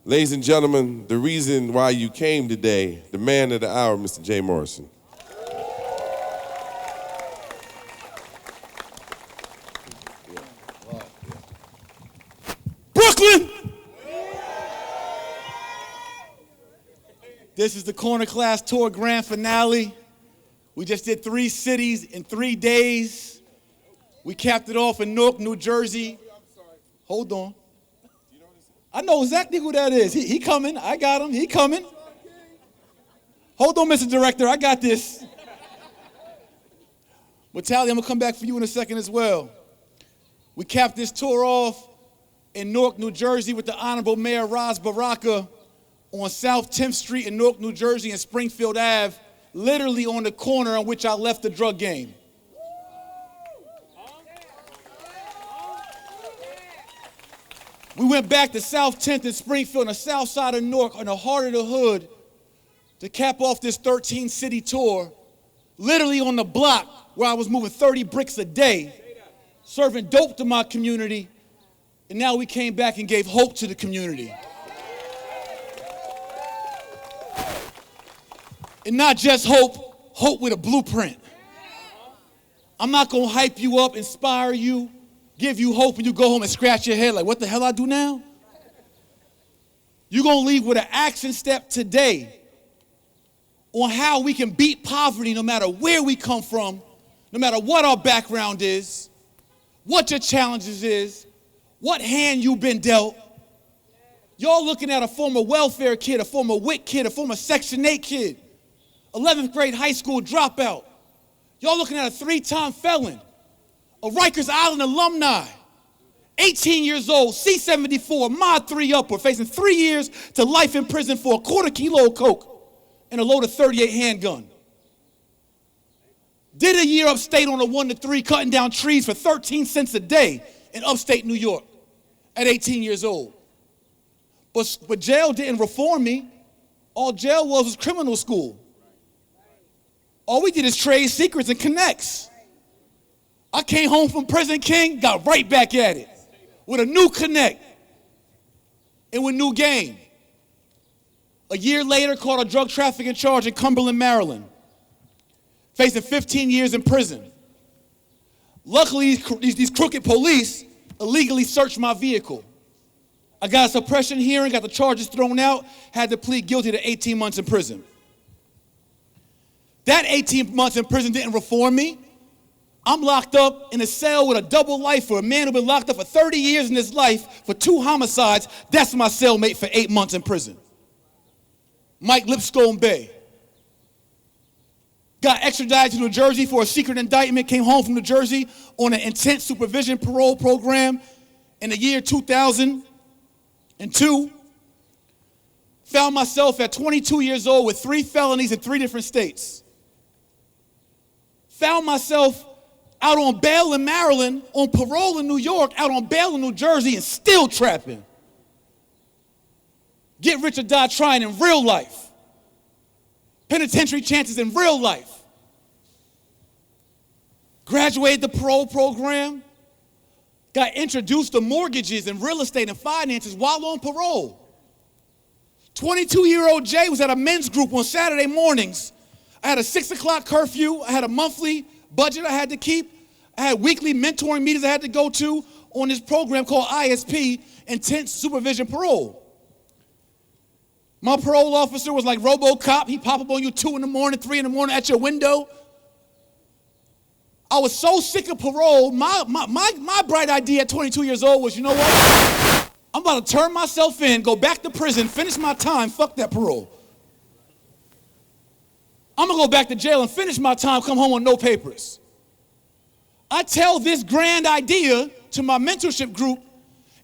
Ladies and gentlemen, the reason why you came today, the man of the hour, Mr. Jay Morrison. Brooklyn! This is the Corner Class Tour grand finale. We just did 3 cities in 3 days. We capped it off in Newark, New Jersey. Hold on. I know exactly who that is. He coming. I got him. He coming. Hold on, Mr. Director. I got this. Tally, I'm going to come back for you in a second as well. We capped this tour off in Newark, New Jersey with the Honorable Mayor Ras Baraka on South 10th Street in Newark, New Jersey and Springfield Ave, literally on the corner on which I left the drug game. We went back to South 10th in Springfield on the south side of Newark, on the heart of the hood, to cap off this 13-city tour, literally on the block where I was moving 30 bricks a day, serving dope to my community, and now we came back and gave hope to the community. And not just hope, hope with a blueprint. I'm not gonna hype you up, inspire you, give you hope, and you go home and scratch your head like, what the hell I do now? You're gonna leave with an action step today on how we can beat poverty no matter where we come from, no matter what our background is, what your challenges is, what hand you've been dealt. Y'all looking at a former welfare kid, a former WIC kid, a former Section 8 kid, 11th grade high school dropout. Y'all looking at a 3-time felon, a Rikers Island alumni, 18 years old, C-74, mod 3 upward, facing 3 years to life in prison for a quarter kilo of coke and a load of .38 handgun. Did a year upstate on a 1 to 3, cutting down trees for 13 cents a day in upstate New York at 18 years old. But jail didn't reform me. All jail was criminal school. All we did is trade secrets and connects. I came home from prison, King, got right back at it with a new connect and with new game. A year later, caught a drug trafficking charge in Cumberland, Maryland, facing 15 years in prison. Luckily, these crooked police illegally searched my vehicle. I got a suppression hearing, got the charges thrown out, had to plead guilty to 18 months in prison. That 18 months in prison didn't reform me. I'm locked up in a cell with a double life for a man who's been locked up for 30 years in his life for 2 homicides. That's my cellmate for 8 months in prison. Mike Lipscomb Bay. Got extradited to New Jersey for a secret indictment, came home from New Jersey on an intense supervision parole program in the year 2002. Found myself at 22 years old with 3 felonies in 3 different states. Found myself out on bail in Maryland, on parole in New York, out on bail in New Jersey, and still trapping. Get rich or die trying in real life. Penitentiary chances in real life. Graduated the parole program. Got introduced to mortgages and real estate and finances while on parole. 22-year-old Jay was at a men's group on Saturday mornings. I had a 6 o'clock curfew. I had a monthly budget I had to keep. I had weekly mentoring meetings I had to go to on this program called ISP, Intense Supervision Parole. My parole officer was like RoboCop. He pop up on you 2 in the morning, 3 in the morning at your window. I was so sick of parole, my bright idea at 22 years old was, you know what? I'm about to turn myself in, go back to prison, finish my time, fuck that parole. I'm gonna go back to jail and finish my time, come home with no papers. I tell this grand idea to my mentorship group,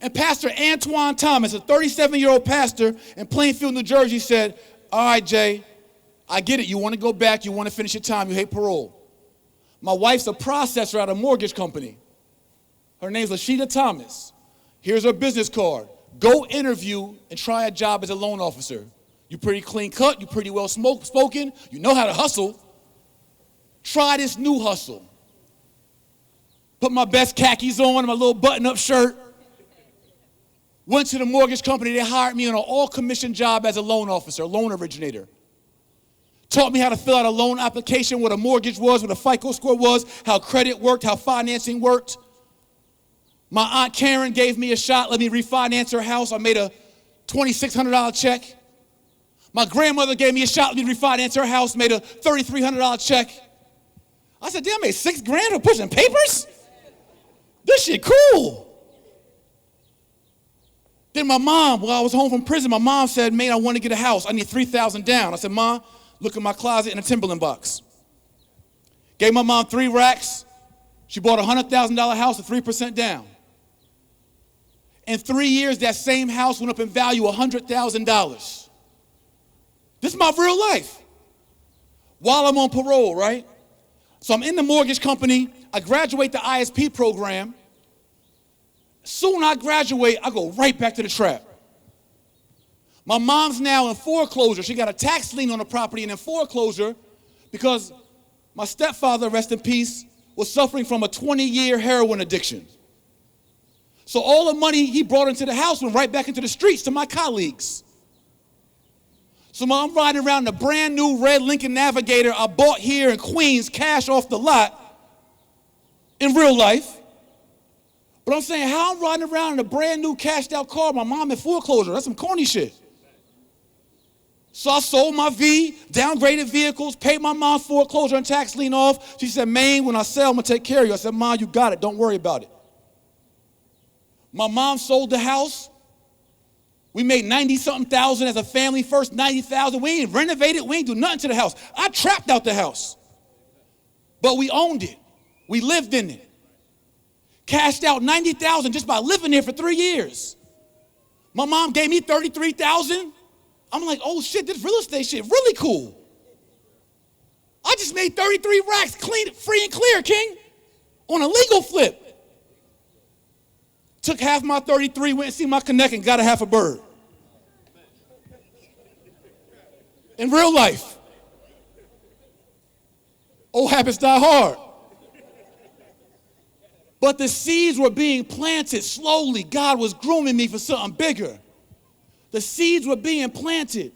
and Pastor Antoine Thomas, a 37-year-old pastor in Plainfield, New Jersey, said, all right, Jay, I get it. You want to go back. You want to finish your time. You hate parole. My wife's a processor at a mortgage company. Her name's Lashida Thomas. Here's her business card. Go interview and try a job as a loan officer. You're pretty clean cut. You're pretty well spoken. You know how to hustle. Try this new hustle. Put my best khakis on, my little button-up shirt. Went to the mortgage company. They hired me on an all-commission job as a loan officer, a loan originator. Taught me how to fill out a loan application, what a mortgage was, what a FICO score was, how credit worked, how financing worked. My Aunt Karen gave me a shot, let me refinance her house. I made a $2,600 check. My grandmother gave me a shot, let me refinance her house, made a $3,300 check. I said, damn, I made $6,000 for pushing papers? This shit cool. Then my mom, while I was home from prison, my mom said, man, I want to get a house. I need $3,000 down. I said, Mom, look in my closet in a Timberland box. Gave my mom 3 racks. She bought a $100,000 house at 3% down. In 3 years, that same house went up in value $100,000. This is my real life. While I'm on parole, right? So I'm in the mortgage company. I graduate the ISP program. Soon I graduate, I go right back to the trap. My mom's now in foreclosure. She got a tax lien on the property and in foreclosure because my stepfather, rest in peace, was suffering from a 20-year heroin addiction. So all the money he brought into the house went right back into the streets to my colleagues. So I'm riding around in a brand new red Lincoln Navigator I bought here in Queens, cash off the lot, in real life. But I'm saying, how I'm riding around in a brand new cashed out car, my mom in foreclosure, that's some corny shit. So I sold my V, downgraded vehicles, paid my mom's foreclosure and tax lien off. She said, man, when I sell, I'm gonna take care of you. I said, Mom, you got it, don't worry about it. My mom sold the house. We made 90-something thousand as a family, first 90,000. We ain't renovated, we ain't do nothing to the house. I trapped out the house. But we owned it. We lived in it. Cashed out 90,000 just by living there for 3 years. My mom gave me 33,000. I'm like, oh shit, this real estate shit really cool. I just made 33 racks clean, free and clear, King, on a legal flip. Took half my 33, went and see my connect and got a half a bird. In real life. Old habits die hard. But the seeds were being planted slowly. God was grooming me for something bigger. The seeds were being planted.